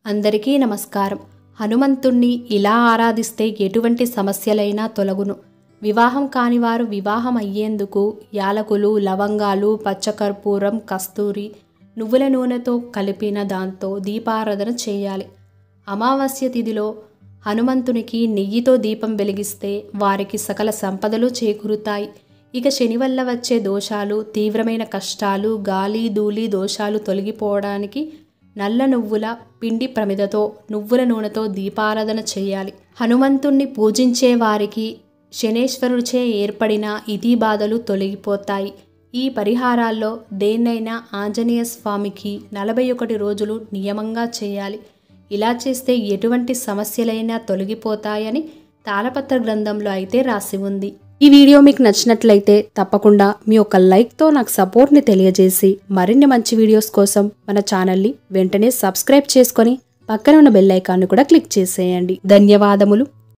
అందరికీ నమస్కారం. హనుమంతుణ్ణి ఇలా ఆరాధిస్తే ఎటువంటి సమస్యలైనా తొలగును. వివాహం కానివారు వివాహం అయ్యేందుకు యాలకులు, లవంగాలు, పచ్చకర్పూరం, కస్తూరి, నువ్వుల నూనెతో కలిపిన దాంతో దీపారాధన చేయాలి. అమావాస్య తిథిలో హనుమంతునికి నెయ్యితో దీపం వెలిగిస్తే వారికి సకల సంపదలు చేకూరుతాయి. ఇక శని వల్ల వచ్చే దోషాలు, తీవ్రమైన కష్టాలు, గాలి ధూళి దోషాలు తొలగిపోవడానికి నల్ల నువ్వుల పిండి ప్రమిదతో నువ్వుల నూనెతో దీపారాధన చేయాలి. హనుమంతుణ్ణి పూజించే వారికి శనేశ్వరుడిచే ఏర్పడిన ఇతి బాధలు తొలగిపోతాయి. ఈ పరిహారాల్లో దేన్నైనా ఆంజనేయ స్వామికి 41 రోజులు నియమంగా చేయాలి. ఇలా చేస్తే ఎటువంటి సమస్యలైనా తొలగిపోతాయని తాళపత్ర గ్రంథంలో అయితే రాసి ఉంది. ఈ వీడియో మీకు నచ్చినట్లయితే తప్పకుండా మీ ఒక లైక్తో నాకు సపోర్ట్ని తెలియజేసి మరిన్ని మంచి వీడియోస్ కోసం మన ఛానల్ని వెంటనే సబ్స్క్రైబ్ చేసుకొని పక్కన ఉన్న బెల్ ఐకాన్ని కూడా క్లిక్ చేసేయండి. ధన్యవాదములు.